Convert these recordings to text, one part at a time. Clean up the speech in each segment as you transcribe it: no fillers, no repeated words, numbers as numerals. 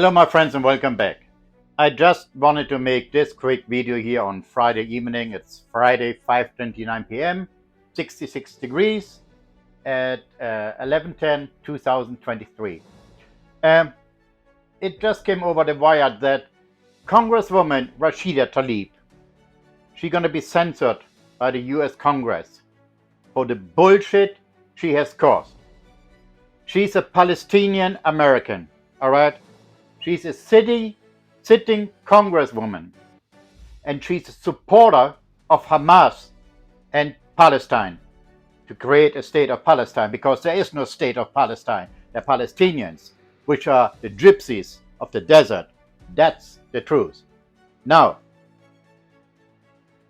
Hello my friends and welcome back. I just wanted to make this quick video here on Friday evening. It's Friday 5:29 p.m. 66 degrees at 11/10/2023. It just came over the wire that Congresswoman Rashida Tlaib, she's going to be censored by the US Congress for the bullshit she has caused. She's a Palestinian American, all right? She's a sitting congresswoman, and she's a supporter of Hamas and Palestine to create a state of Palestine, because there is no state of Palestine. They're Palestinians, which are the gypsies of the desert. That's the truth. Now,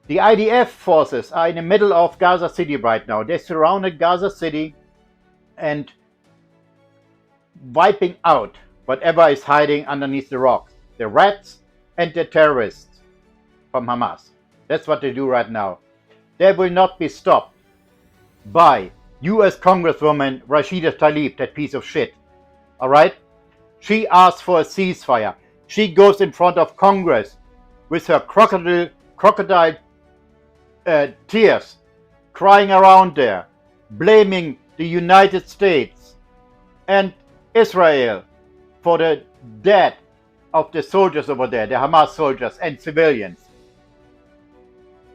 the IDF forces are in the middle of Gaza City right now. They surrounded Gaza City and wiping out whatever is hiding underneath the rocks, the rats and the terrorists from Hamas. That's what they do right now. They will not be stopped by US Congresswoman Rashida Tlaib, that piece of shit. All right? She asked for a ceasefire. She goes in front of Congress with her crocodile tears, crying around there, blaming the United States and Israel for the death of the soldiers over there, the Hamas soldiers and civilians.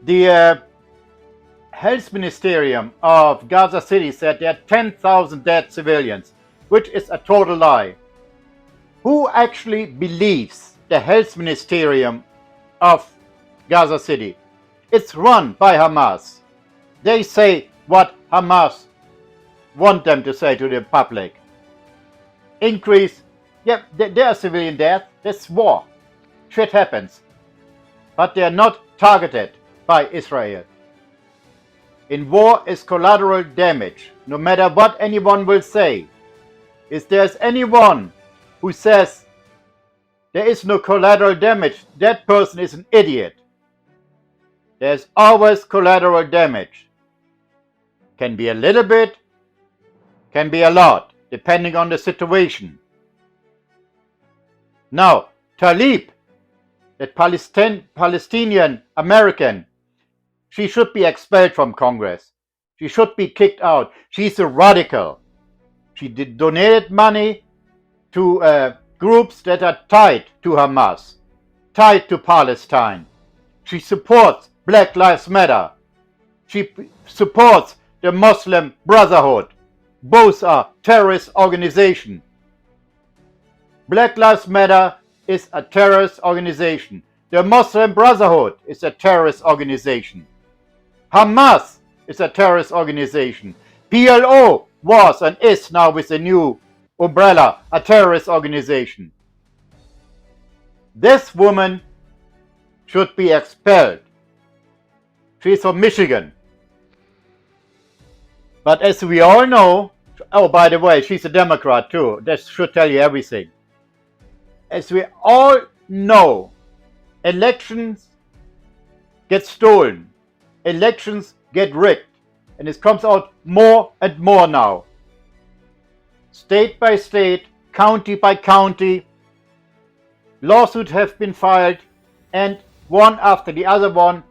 The Health Ministerium of Gaza City said there are 10,000 dead civilians, which is a total lie. Who actually believes the Health Ministerium of Gaza City? It's run by Hamas. They say what Hamas want them to say to the public. Increase. Yeah, there are civilian deaths. That's war. Shit happens. But they are not targeted by Israel. In war is collateral damage, no matter what anyone will say. If there's anyone who says there is no collateral damage, that person is an idiot. There's always collateral damage. Can be a little bit, can be a lot, depending on the situation. Now, Tlaib, that Palestinian American, she should be expelled from Congress. She should be kicked out. She's a radical. She donated money to groups that are tied to Hamas, tied to Palestine. She supports Black Lives Matter. She supports the Muslim Brotherhood. Both are terrorist organizations. Black Lives Matter is a terrorist organization. The Muslim Brotherhood is a terrorist organization. Hamas is a terrorist organization. PLO was and is now, with a new umbrella, a terrorist organization. This woman should be expelled. She's from Michigan. But as we all know, oh, by the way, she's a Democrat too. That should tell you everything. As we all know, elections get stolen. Elections get rigged. And it comes out more and more now. State by state, county by county, lawsuits have been filed, and one after the other one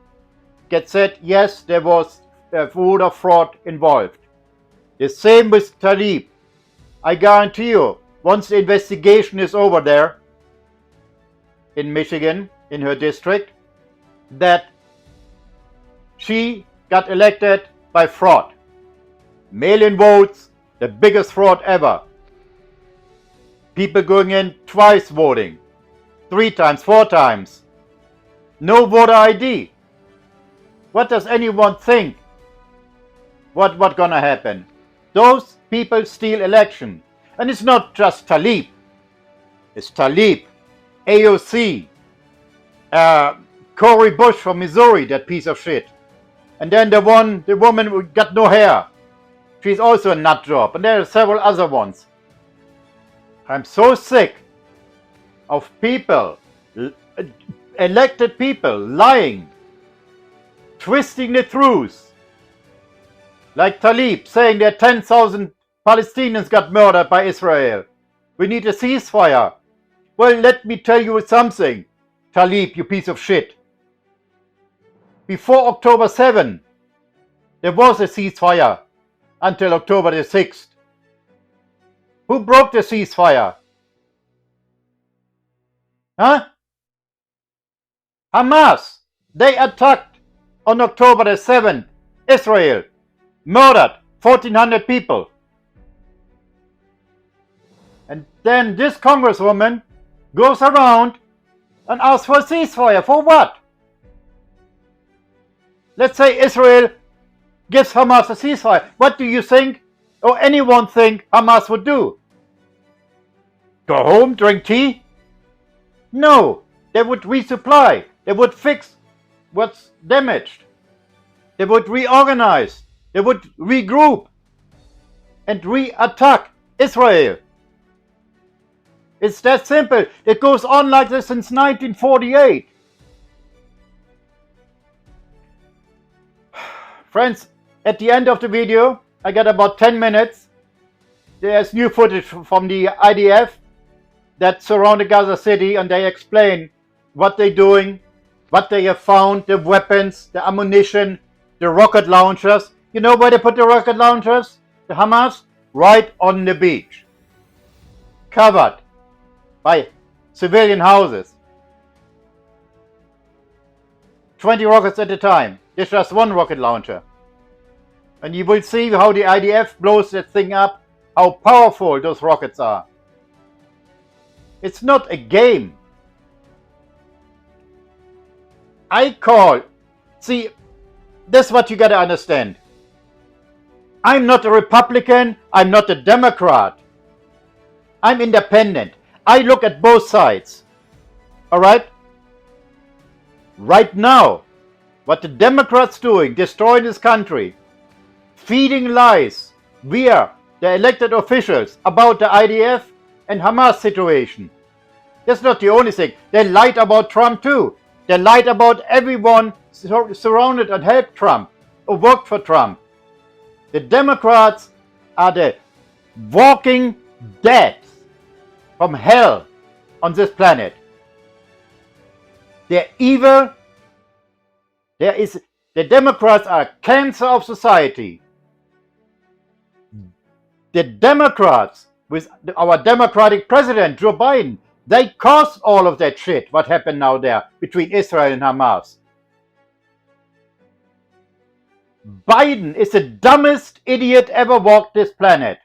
gets said, yes, there was voter fraud involved. The same with Tlaib. I guarantee you, once the investigation is over there in Michigan, in her district, that she got elected by fraud. Mail-in votes, the biggest fraud ever. People going in twice voting, 3 times, 4 times. No voter ID. What does anyone think? What's gonna happen? Those people steal election. And it's not just Tlaib. It's Tlaib, AOC, Cory Bush from Missouri, that piece of shit. And then the woman who got no hair. She's also a nut job. And there are several other ones. I'm so sick of people, elected people, lying, twisting the truth. Like Tlaib saying that 10,000 Palestinians got murdered by Israel. We need a ceasefire. Well, let me tell you something, Talib, you piece of shit. Before October 7, there was a ceasefire until October the 6th. Who broke the ceasefire? Huh? Hamas. They attacked on October the 7th, Israel, murdered 1,400 people. And then this congresswoman goes around and asks for a ceasefire. For what? Let's say Israel gives Hamas a ceasefire. What do you think, or anyone think, Hamas would do? Go home, drink tea? No, they would resupply. They would fix what's damaged. They would reorganize. They would regroup and re-attack Israel. It's that simple. It goes on like this since 1948. Friends, at the end of the video, I got about 10 minutes. There's new footage from the IDF that surrounded Gaza City, and they explain what they're doing, what they have found, the weapons, the ammunition, the rocket launchers. You know where they put the rocket launchers? The Hamas? Right on the beach. Covered by civilian houses. 20 rockets at a time. There's just one rocket launcher. And you will see how the IDF blows that thing up, how powerful those rockets are. It's not a game. See, this is what you gotta understand. I'm not a Republican, I'm not a Democrat. I'm independent. I look at both sides. Alright? Right now, what the Democrats doing, destroying this country, feeding lies via the elected officials about the IDF and Hamas situation. That's not the only thing. They lied about Trump too. They lied about everyone surrounded and helped Trump or worked for Trump. The Democrats are the walking dead from hell on this planet. They're evil. The Democrats are a cancer of society. The Democrats, with our Democratic President Joe Biden, they caused all of that shit, what happened now there between Israel and Hamas. Biden is the dumbest idiot ever walked this planet.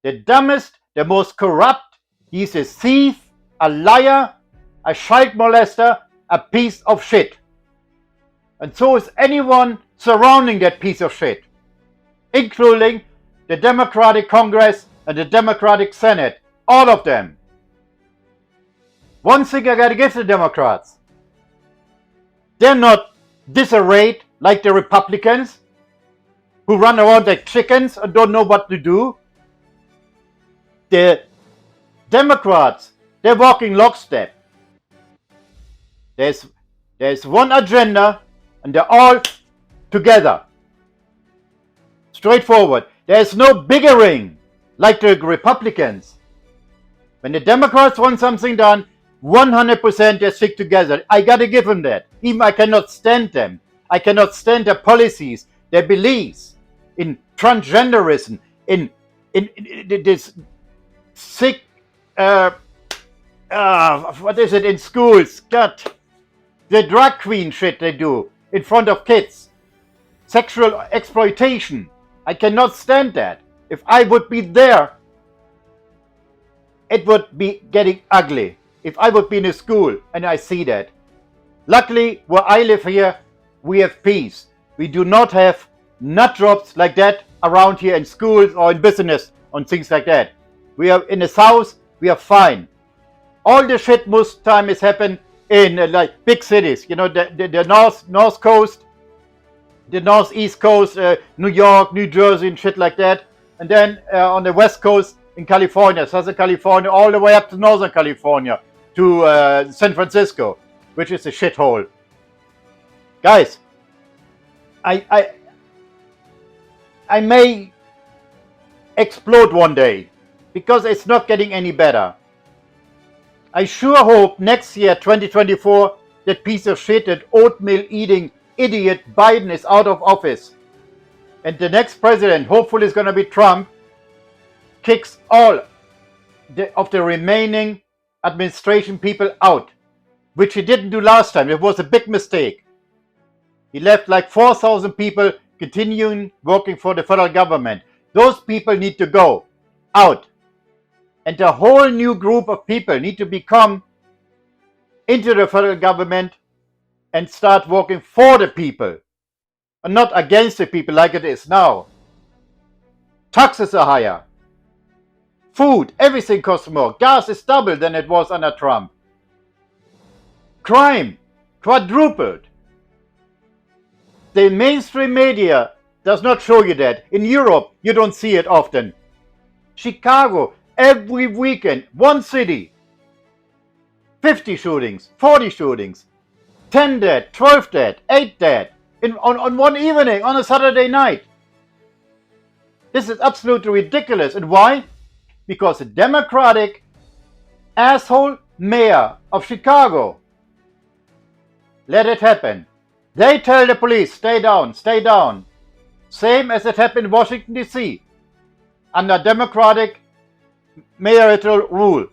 The dumbest, the most corrupt. He's a thief, a liar, a child molester, a piece of shit. And so is anyone surrounding that piece of shit, including the Democratic Congress and the Democratic Senate, all of them. One thing I gotta give the Democrats, they're not disarrayed like the Republicans who run around like chickens and don't know what to do. The Democrats, they're walking lockstep. There's one agenda and they're all together. Straightforward. There's no bickering like the Republicans. When the Democrats want something done, 100% they stick together. I gotta give them that. Even I cannot stand them. I cannot stand their policies, their beliefs in transgenderism, in this sick, what is it in schools? God, the drag queen shit they do in front of kids. Sexual exploitation. I cannot stand that. If I would be there, it would be getting ugly. If I would be in a school and I see that. Luckily, where I live here, we have peace. We do not have nut jobs like that around here in schools or in business and things like that. We are in the south, we are fine. All the shit most time is happen in like big cities. You know, the north coast, the northeast coast, New York, New Jersey and shit like that. And then on the west coast in California, Southern California, all the way up to Northern California, to San Francisco, which is a shithole. Guys, I may explode one day because it's not getting any better. I sure hope next year, 2024, that piece of shit, that oatmeal eating idiot Biden is out of office. And the next president, hopefully is going to be Trump, kicks all of the remaining administration people out, which he didn't do last time. It was a big mistake. He left like 4,000 people continuing working for the federal government. Those people need to go out. And a whole new group of people need to become into the federal government and start working for the people and not against the people like it is now. Taxes are higher. Food, everything costs more. Gas is double than it was under Trump. Crime, quadrupled. The mainstream media does not show you that. In Europe, you don't see it often. Chicago, every weekend, one city, 50 shootings, 40 shootings, 10 dead, 12 dead, 8 dead, on one evening, on a Saturday night. This is absolutely ridiculous. And why? Because the Democratic asshole mayor of Chicago let it happen. They tell the police, stay down, stay down. Same as it happened in Washington, D.C. under Democratic mayoral rule.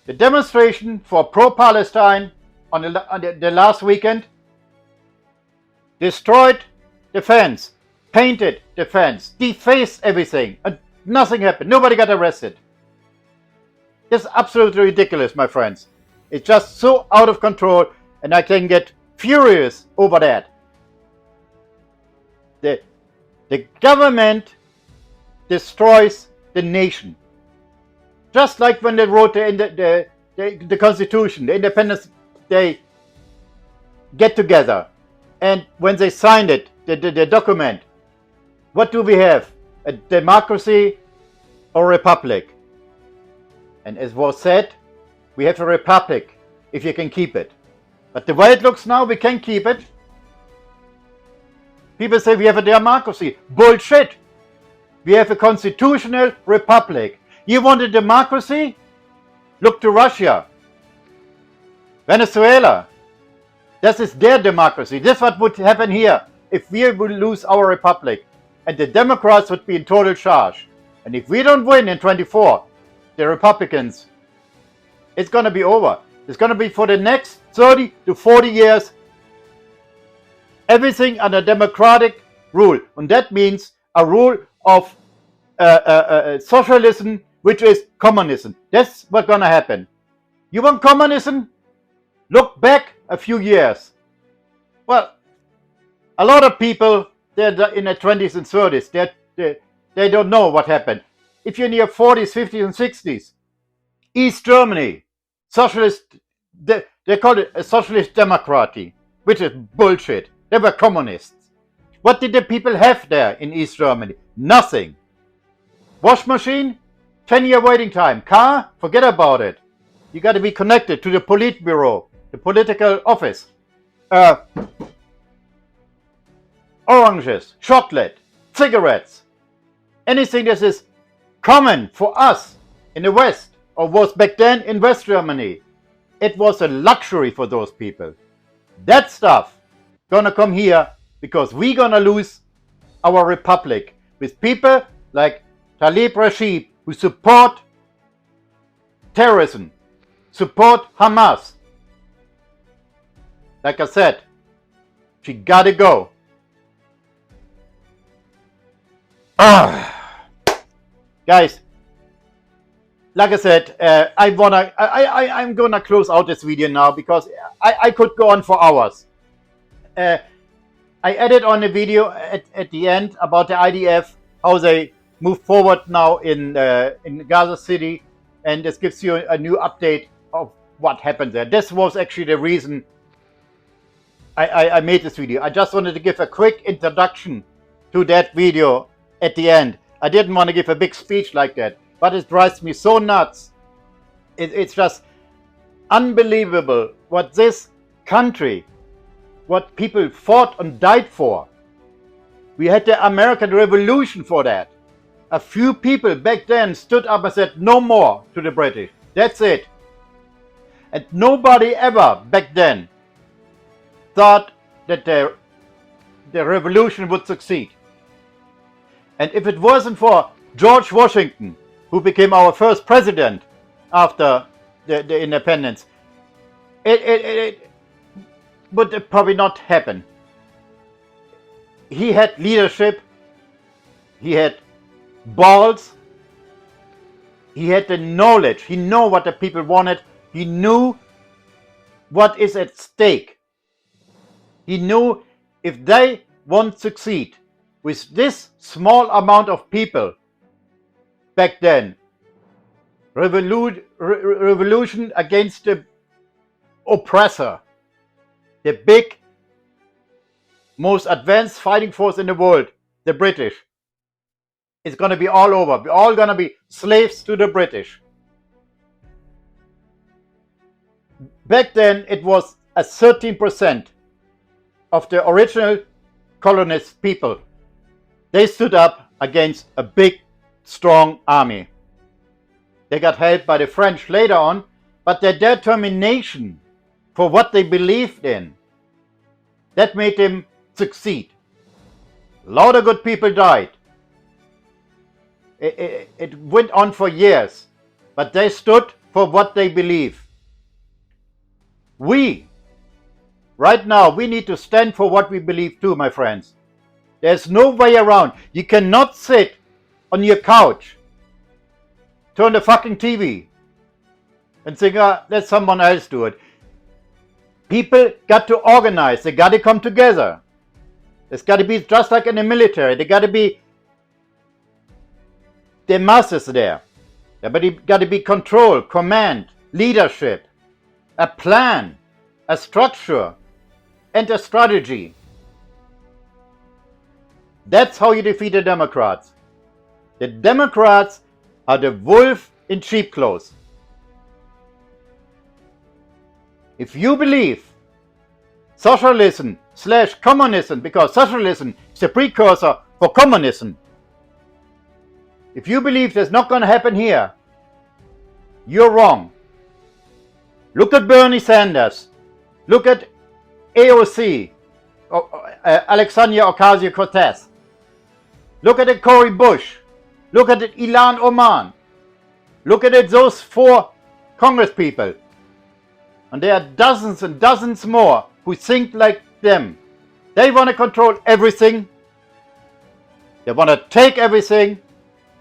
The demonstration for pro-Palestine on the last weekend destroyed the fence, painted the fence, defaced everything, and nothing happened. Nobody got arrested. This is absolutely ridiculous, my friends. It's just so out of control, and I can get furious over that. The government destroys the nation. Just like when they wrote the Constitution, the Independence Day get together, and when they signed it, the document, what do we have? A democracy or a republic? And as was said, we have a republic if you can keep it. But the way it looks now, we can keep it. People say we have a democracy. Bullshit. We have a constitutional republic. You want a democracy? Look to Russia, Venezuela. This is their democracy. This is what would happen here if we would lose our republic. And the Democrats would be in total charge. And if we don't win in 24, the Republicans, it's going to be over. It's going to be for the next 30 to 40 years, everything under democratic rule. And that means a rule of socialism, which is communism. That's what's going to happen. You want communism? Look back a few years. Well, a lot of people, they're in their 20s and 30s. They don't know what happened. If you're in your 40s, 50s, and 60s, East Germany, socialist, they call it a socialist democracy, which is bullshit. They were communists. What did the people have there in East Germany? Nothing. Wash machine, 10-year waiting time. Car, forget about it. You got to be connected to the Politburo, the political office. Oranges, chocolate, cigarettes, anything that is common for us in the West, or was back then in West Germany. It was a luxury for those people. That stuff gonna come here because we're gonna lose our republic with people like Talib Rashid who support terrorism, support Hamas. Like I said, she gotta go. Guys, like I said, I'm gonna close out this video now because I could go on for hours. I added on a video at the end about the IDF, how they move forward now in Gaza City, and this gives you a new update of what happened there. This was actually the reason I made this video. I just wanted to give a quick introduction to that video at the end. I didn't want to give a big speech like that, but it drives me so nuts. It's just unbelievable what this country, what people fought and died for. We had the American Revolution for that. A few people back then stood up and said no more to the British. That's it. And nobody ever back then thought that the revolution would succeed. And if it wasn't for George Washington, who became our first president after the independence, it would probably not happen. He had leadership, he had balls, he had the knowledge, he knew what the people wanted, he knew what is at stake. He knew if they won't succeed with this small amount of people back then, revolution against the oppressor, the big, most advanced fighting force in the world, the British, it's going to be all over. We're all going to be slaves to the British. Back then, it was a 13% of the original colonist people. They stood up against a big, strong army. They got helped by the French later on, but their determination for what they believed in, that made them succeed. A lot of good people died. It went on for years, but they stood for what they believe. Right now, we need to stand for what we believe too, my friends. There's no way around. You cannot sit on your couch, turn the fucking TV, and think, let someone else do it. People got to organize. They got to come together. There's got to be, just like in the military, there got to be the masses there. There got to be control, command, leadership, a plan, a structure, and a strategy. That's how you defeat the Democrats. The Democrats are the wolf in sheep clothes. If you believe socialism / communism, because socialism is a precursor for communism, if you believe that's not going to happen here, you're wrong. Look at Bernie Sanders. Look at AOC, Alexandria Ocasio-Cortez. Look at Cory Bush. Look at Ilhan Omar. Look at those 4 Congress people. And there are dozens and dozens more who think like them. They want to control everything. They want to take everything.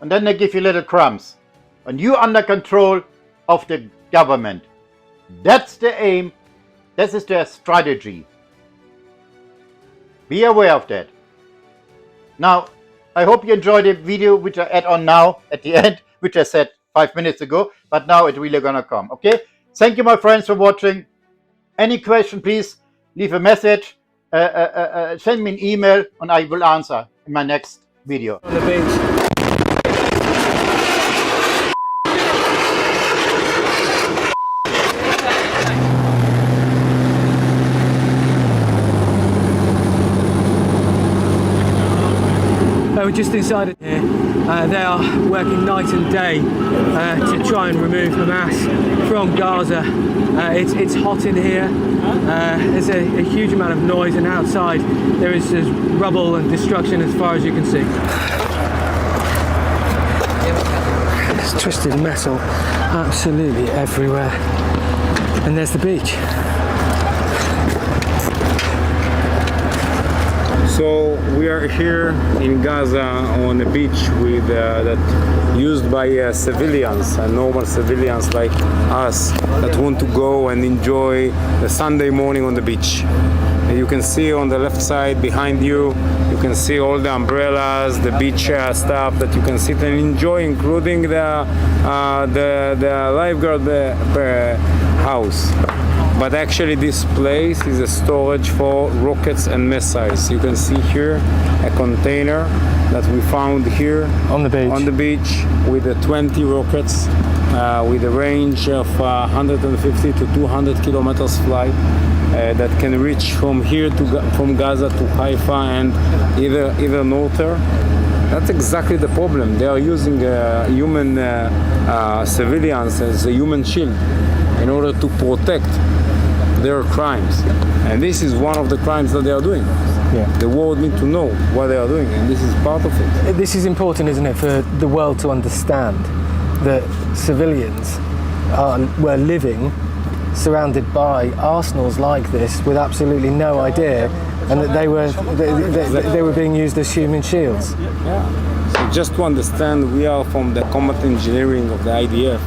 And then they give you little crumbs. And you under control of the government. That's the aim. This is their strategy. Be aware of that. Now, I hope you enjoyed the video which I add on now at the end, which I said 5 minutes ago, but now it's really gonna come, okay? Thank you, my friends, for watching. Any question, please leave a message, send me an email, and I will answer in my next video. On the beach. We just inside here. They are working night and day to try and remove Hamas from Gaza. It's hot in here. There's a huge amount of noise, and outside there is rubble and destruction as far as you can see. It's twisted metal absolutely everywhere. And there's the beach. So we are here in Gaza on a beach with that used by civilians, normal civilians like us that want to go and enjoy the Sunday morning on the beach. And you can see on the left side behind you, you can see all the umbrellas, the beach stuff that you can sit and enjoy, including the lifeguard house. But actually this place is a storage for rockets and missiles. You can see here a container that we found here on the beach with 20 rockets with a range of 150 to 200 kilometers flight that can reach from here from Gaza to Haifa and either norther. That's exactly the problem. They are using human civilians as a human shield. in order to protect their crimes. And this is one of the crimes that they are doing. Yeah. The world need to know what they are doing, and this is part of it. This is important, isn't it, for the world to understand that civilians were living surrounded by arsenals like this with absolutely no idea, and that they were being used as human shields. Yeah. So just to understand, we are from the combat engineering of the IDF,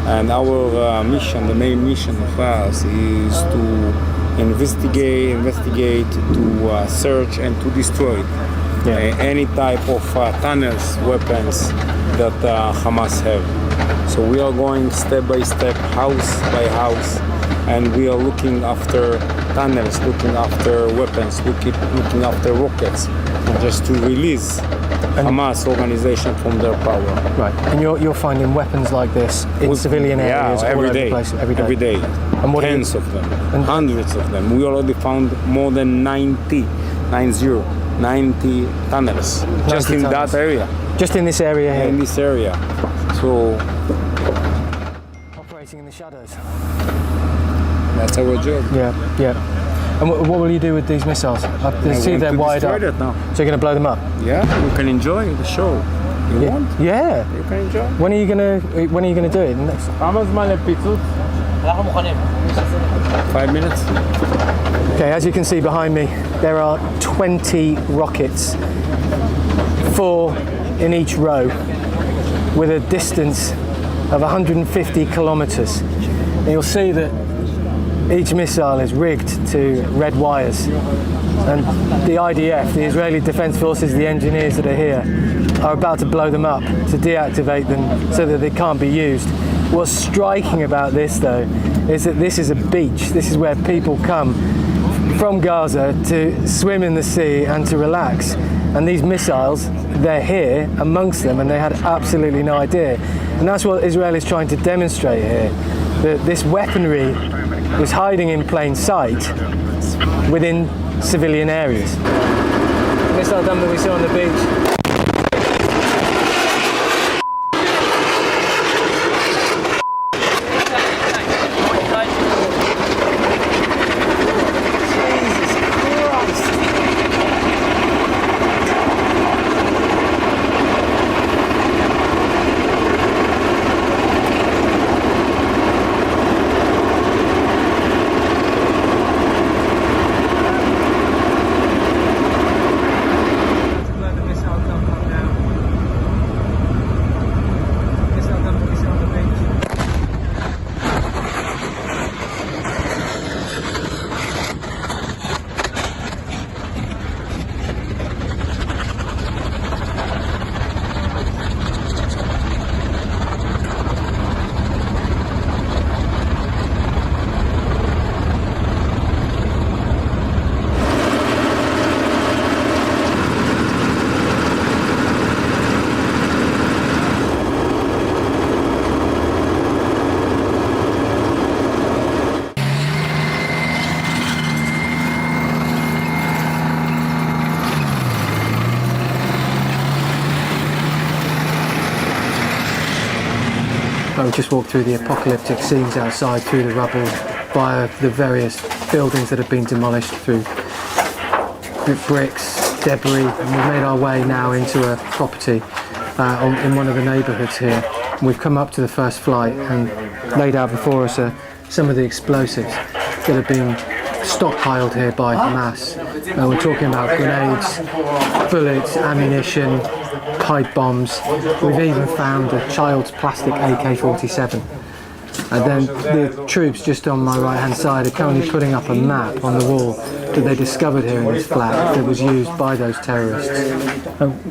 and our mission, the main mission of us, is to investigate, to search and to destroy any type of tunnels, weapons that Hamas have. So we are going step by step, house by house, and we are looking after tunnels, looking after weapons, looking after rockets, just to release Hamas organization from their power. Right, and you're finding weapons like this in civilian areas all over the place every day. And what tens of them, hundreds of them. We already found more than 90 tunnels just in that area. Just in this area here? In this area. So operating in the shadows. That's our job. Yeah. And what will you do with these missiles? I see they're wide up. Now. So you're going to blow them up? Yeah, we can enjoy the show. You want? Yeah. You can enjoy. When are you going to do it? Next? 5 minutes. Okay, as you can see behind me, there are 20 rockets, 4 in each row, with a distance of 150 kilometers. And you'll see that each missile is rigged to red wires, and the IDF, the Israeli Defense Forces, the engineers that are here, are about to blow them up to deactivate them so that they can't be used. What's striking about this, though, is that this is a beach. This is where people come from Gaza to swim in the sea and to relax. And these missiles, they're here amongst them, and they had absolutely no idea. And that's what Israel is trying to demonstrate here, that this weaponry is hiding in plain sight within civilian areas. The missile dam that we saw on the beach. We just walked through the apocalyptic scenes outside, through the rubble, via the various buildings that have been demolished, through bricks, debris, and we've made our way now into a property in one of the neighbourhoods here. We've come up to the first flight, and laid out before us are some of the explosives that have been stockpiled here by Hamas. We're talking about grenades, bullets, ammunition, pipe bombs. We've even found a child's plastic AK-47. And then the troops just on my right hand side are currently putting up a map on the wall that they discovered here in this flat that was used by those terrorists.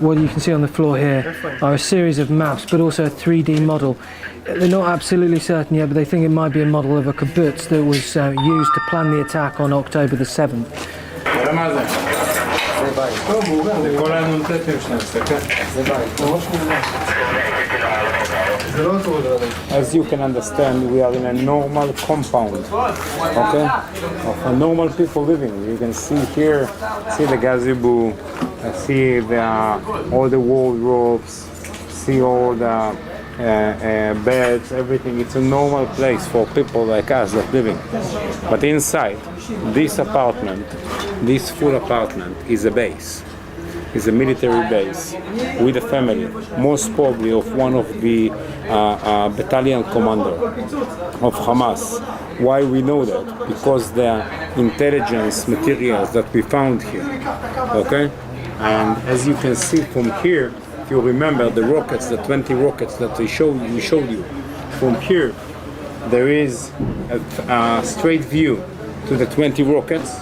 What you can see on the floor here are a series of maps, but also a 3D model. They're not absolutely certain yet, but they think it might be a model of a kibbutz that was used to plan the attack on October the 7th. As you can understand, we are in a normal compound, okay, of normal people living. You can see here, see the gazebo, see all the wardrobes, see all the beds, everything. It's a normal place for people like us that living. But inside, this apartment, this full apartment, is a base. Is a military base with a family, most probably of one of the battalion commander of Hamas. Why we know that? Because the intelligence materials that we found here. Okay, and as you can see from here, if you remember the rockets, the 20 rockets that we showed you, from here there is a straight view to the 20 rockets.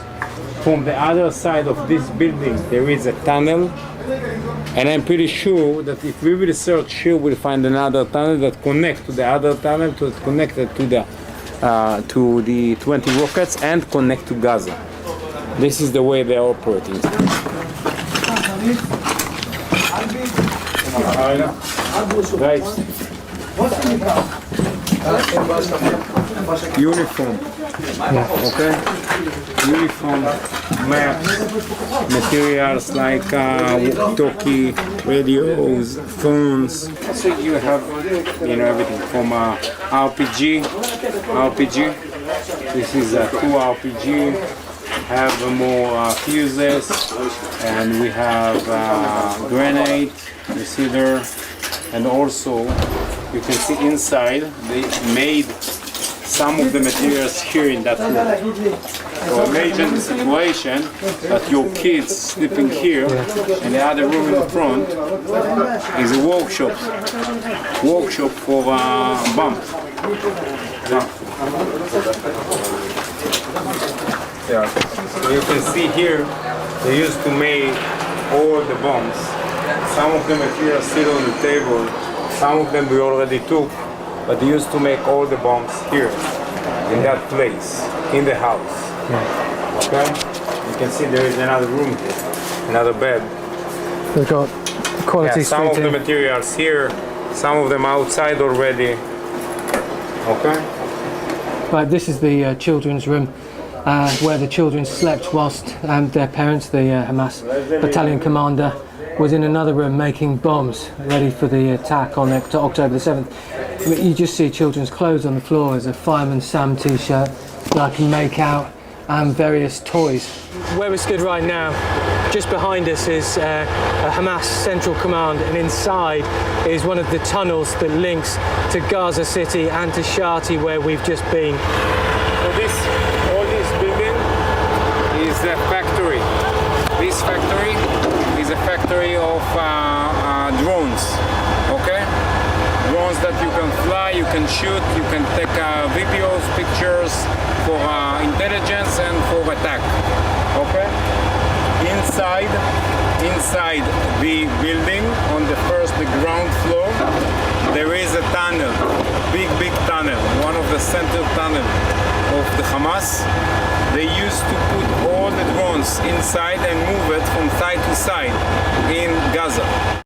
From the other side of this building there is a tunnel, and I'm pretty sure that if we will search here we'll find another tunnel that connects to the other tunnel connected to the 20 rockets and connect to Gaza. This is the way they are operating. Right. Uniform. Okay. Uniform, maps, materials like walkie-talkie, radios, phones. So you have, everything from RPG. This is a 2 RPG. Have more fuses, and we have grenade, receiver, and also you can see inside they made some of the materials here in that room. So imagine the situation that your kids sleeping here, and the other room in the front is a workshop for bombs. Yeah. So you can see here, they used to make all the bombs. Some of the materials still on the table, some of them we already took, but they used to make all the bombs here, in that place, in the house. Yeah. Okay? You can see there is another room here, another bed. We've got quality some of the materials here, some of them outside already. Okay? Right, this is the children's room where the children slept whilst their parents, the Hamas battalion commander, was in another room making bombs ready for the attack on October the 7th. I mean, you just see children's clothes on the floor. There's a Fireman Sam t-shirt that I can make out, and various toys. Where we stood right now, just behind us is a Hamas Central Command, and inside is one of the tunnels that links to Gaza City and to Shati, where we've just been. So all this building is a factory. This factory is a factory of drones, okay? Drones that you can fly, you can shoot, you can take videos, pictures for intelligence and for attack, okay? Inside the building, on the ground floor, there is a tunnel, big tunnel, one of the central tunnel of the Hamas. They used to put all the drones inside and move it from side to side in Gaza.